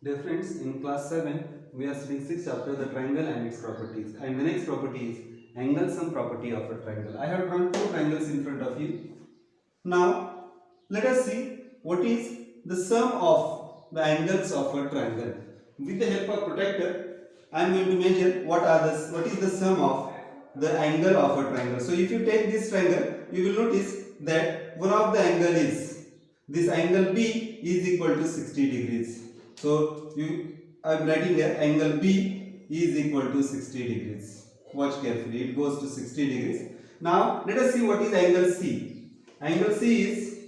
Dear friends, in class 7, we are studying 6th chapter, the triangle and its properties. And the next property is angle sum property of a triangle. I have drawn two triangles in front of you. Now, let us see what is the sum of the angles of a triangle. With the help of protractor, I am going to measure what is the sum of the angle of a triangle. So, if you take this triangle, you will notice that one of the angle is this angle B is equal to 60 degrees. So, I am writing here angle B is equal to 60 degrees. Watch carefully, it goes to 60 degrees. Now, let us see what is angle C. Angle C is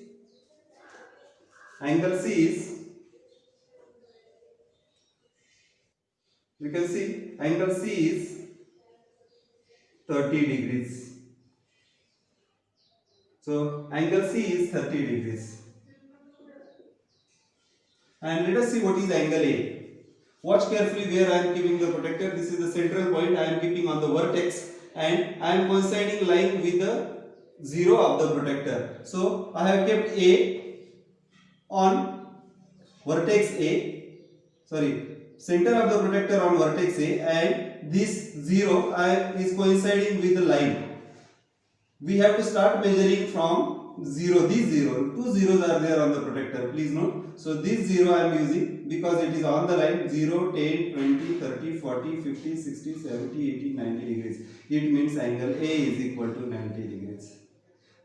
you can see angle C is 30 degrees. So angle C is 30 degrees. And let us see what is angle A. Watch carefully where I am keeping the protractor. This is the central point I am keeping on the vertex and I am coinciding line with the 0 of the protractor. So I have kept A on vertex A, center of the protractor on vertex A, and this 0 is coinciding with the line. We have to start measuring from 0, this 0, two zeros are there on the protractor, please note. So this 0 I am using because it is on the line 0, 10, 20, 30, 40, 50, 60, 70, 80, 90 degrees. It means angle A is equal to 90 degrees.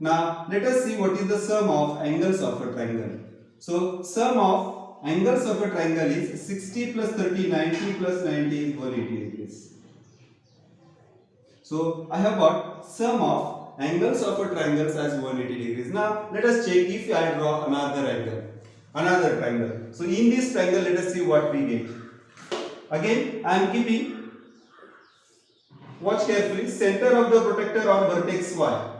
Now let us see what is the sum of angles of a triangle. So sum of angles of a triangle is 60 plus 30, 90 plus 90 is 180 degrees. So I have got sum of angles of a triangles as 180 degrees. Now let us check if I draw another triangle. So in this triangle, let us see what we get. Again, I am keeping, watch carefully, center of the protractor on vertex Y.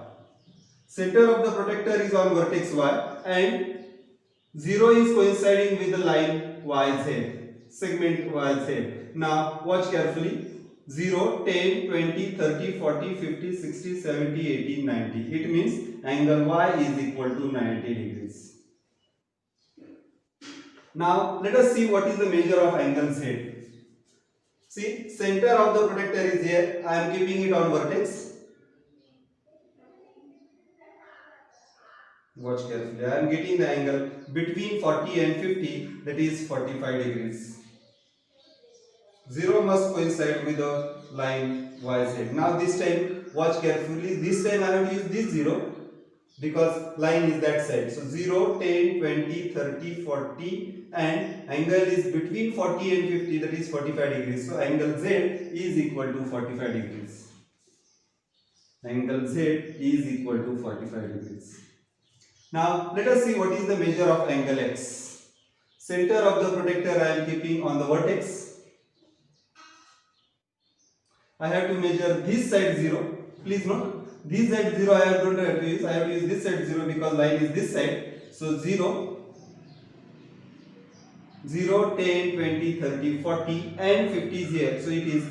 Center of the protractor is on vertex Y and 0 is coinciding with the line YZ, segment YZ. Now watch carefully. 0, 10, 20, 30, 40, 50, 60, 70, 80, 90. It means angle Y is equal to 90 degrees. Now let us see what is the measure of angle Z. See, center of the protractor is here. I am keeping it on vertex. Watch carefully. I am getting the angle between 40 and 50, that is 45 degrees. 0 must coincide with the line YZ. Now this time, watch carefully. This time I have to use this 0 because line is that side. So 0, 10, 20, 30, 40 and angle is between 40 and 50, that is 45 degrees. So angle Z is equal to 45 degrees. Angle Z is equal to 45 degrees. Now let us see what is the measure of angle X. Center of the protractor I am keeping on the vertex. I have to measure this side 0. Please note, this side 0 I don't have to use. I have to use this side 0 because line is this side. So 0, 0, 10, 20, 30, 40 and 50 is here. So it is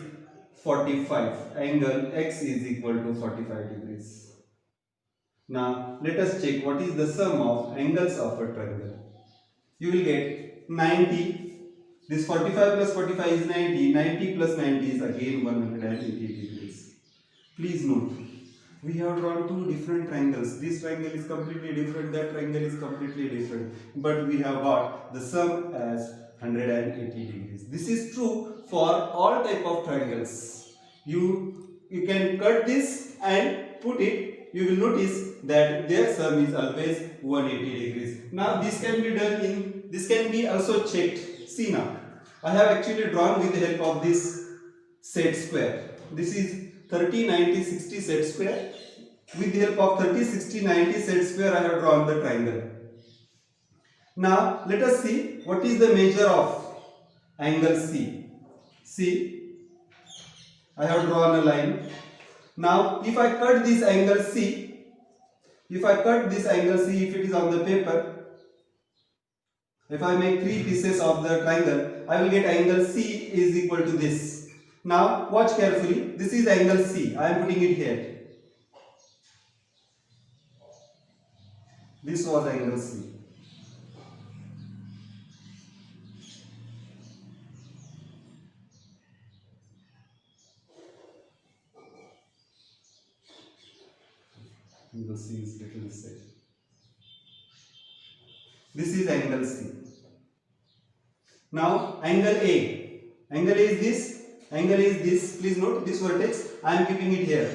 45. Angle X is equal to 45 degrees. Now let us check what is the sum of angles of a triangle. You will get 90. This 45 plus 45 is 90. 90 plus 90 is again 180 degrees. Please note, we have drawn two different triangles. This triangle is completely different, that triangle is completely different. But we have got the sum as 180 degrees. This is true for all type of triangles. You can cut this and put it. You will notice that their sum is always 180 degrees. Now this can be also checked. See now, I have actually drawn with the help of this set square. This is 30, 90, 60 set square. With the help of 30, 60, 90 set square, I have drawn the triangle. Now let us see what is the measure of angle C. See, I have drawn a line. Now if I cut this angle C, if it is on the paper, if I make three pieces of the triangle, I will get angle C is equal to this. Now watch carefully. This is angle C. I am putting it here. This was angle C. Angle C is little this side. This is angle C. Now angle A. Angle A is this. Angle A is this. Please note this vertex. I am keeping it here.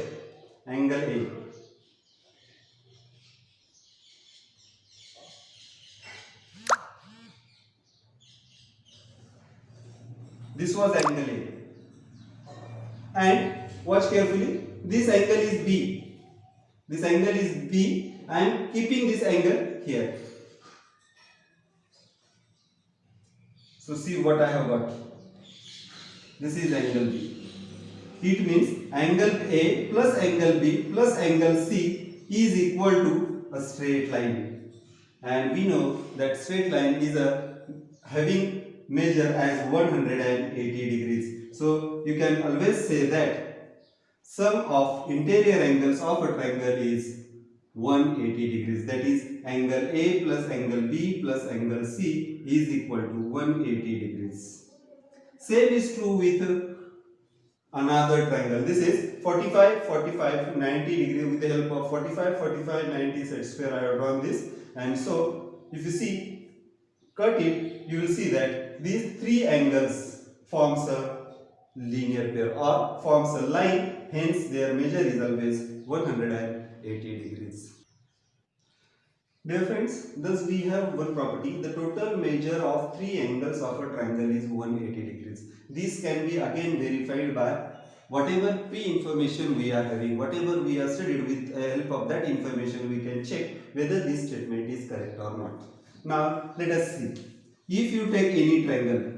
Angle A. This was angle A. And watch carefully. This angle is B. This angle is B. I am keeping this angle here. So see what I have got. This is angle B. It means angle A plus angle B plus angle C is equal to a straight line. And we know that straight line is having measure as 180 degrees. So you can always say that sum of interior angles of a triangle is 180 degrees. That is angle A plus angle B plus angle C is equal to 180 degrees. Same is true with another triangle. This is 45, 45, 90 degree. With the help of 45, 45, 90 set square I have drawn this. And so if you see, cut it, you will see that these three angles forms a linear pair or forms a line, hence their measure is always 180 degrees. Dear friends, thus we have one property, the total measure of three angles of a triangle is 180 degrees. This can be again verified by whatever pre-information we are having, whatever we have studied. With the help of that information we can check whether this statement is correct or not. Now let us see. If you take any triangle,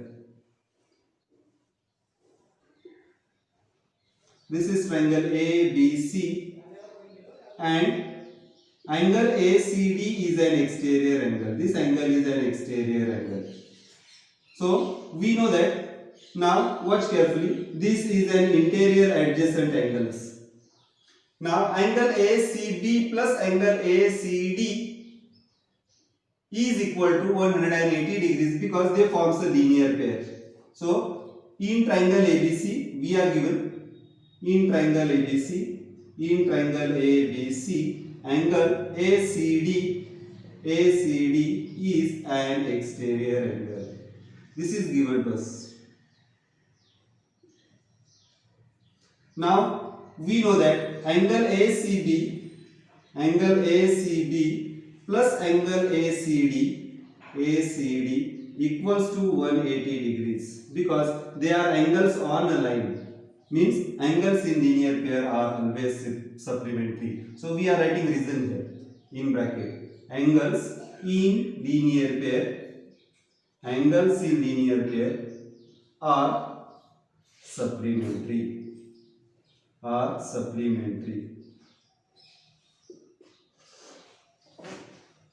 this is triangle ABC and angle ACD is an exterior angle. This angle is an exterior angle. So we know that. Now watch carefully. This is an interior adjacent angles. Now angle ACB plus angle ACD is equal to 180 degrees because they forms a linear pair. So in triangle ABC we are given, in triangle ABC angle ACD is an exterior angle. This is given to us. Now we know that angle ACB plus angle ACD equals to 180 degrees because they are angles on a line. Means angles in linear pair are always supplementary. So we are writing reason here in bracket. Angles in linear pair are supplementary.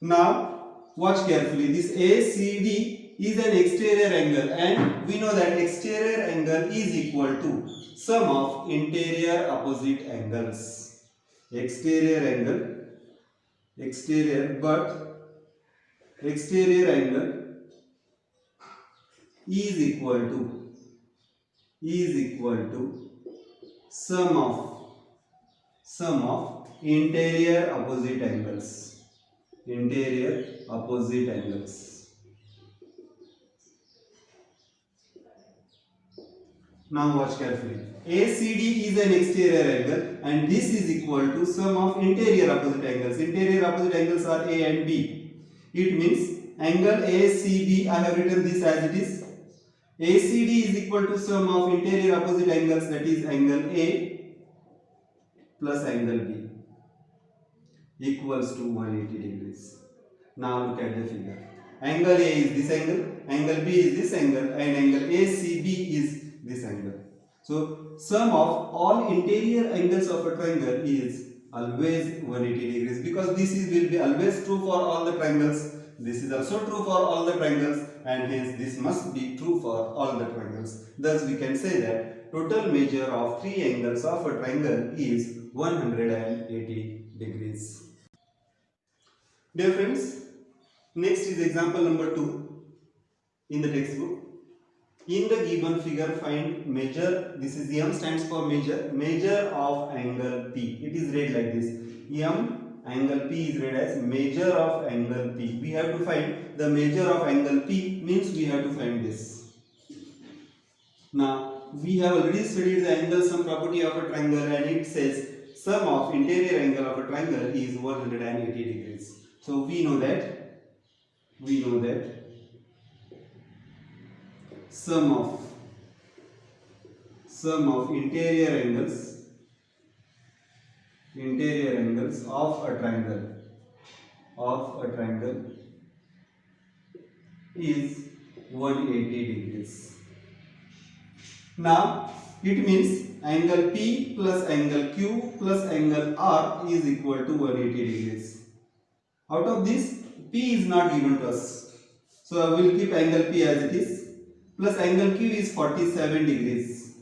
Now watch carefully. This ACD is an exterior angle and we know that exterior angle is equal to sum of interior opposite angles. Exterior angle is equal to sum of interior opposite angles. Now watch carefully. ACD is an exterior angle and this is equal to sum of interior opposite angles. Interior opposite angles are A and B. It means angle ACB, I have written this as it is. ACD is equal to sum of interior opposite angles, that is angle A plus angle B equals to 180 degrees. Now look at the figure. Angle A is this angle B is this angle, and angle ACB is this angle. So sum of all interior angles of a triangle is always 180 degrees because this will be always true for all the triangles. This is also true for all the triangles and hence this must be true for all the triangles. Thus we can say that total measure of three angles of a triangle is 180 degrees. Dear friends, next is example number 2 in the textbook. In the given figure, find measure. This is M stands for measure of angle P. It is read like this: M angle P is read as measure of angle P. We have to find the measure of angle P, means we have to find this. Now, we have already studied the angle sum property of a triangle, and it says sum of interior angle of a triangle is 180 degrees. So we know that sum of interior angles of a triangle is 180 degrees. Now it means angle P plus angle Q plus angle R is equal to 180 degrees. Out of this, P is not given to us, so I will keep angle P as it is, plus angle Q is 47 degrees,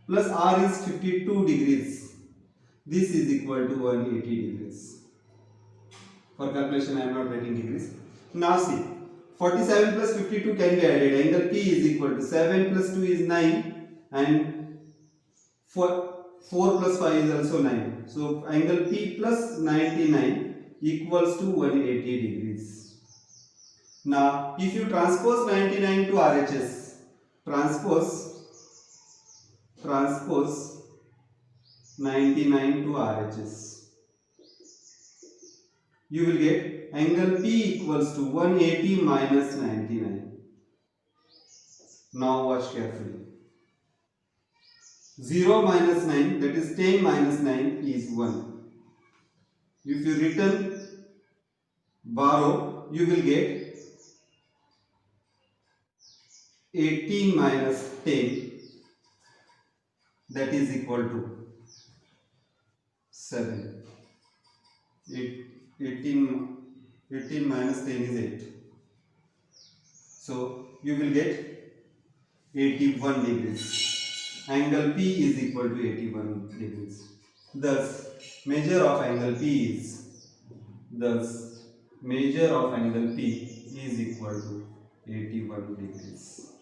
plus R is 52 degrees. This is equal to 180 degrees. For calculation I am not writing degrees. Now see, 47 plus 52 can be added. Angle P is equal to 7 plus 2 is 9, and 4 plus 5 is also 9. So angle P plus 99 equals to 180 degrees. Now if you transpose 99 to RHS, transpose 99 to RHS, you will get angle P equals to 180 minus 99. Now watch carefully. 0 minus 9, that is 10 minus 9 is 1. If you return, borrow, you will get 18 minus 10, that is equal to 7. 18 minus 10 is 8. So you will get 81 degrees. Angle P is equal to 81 degrees. Thus, measure of angle P is equal to 81 degrees.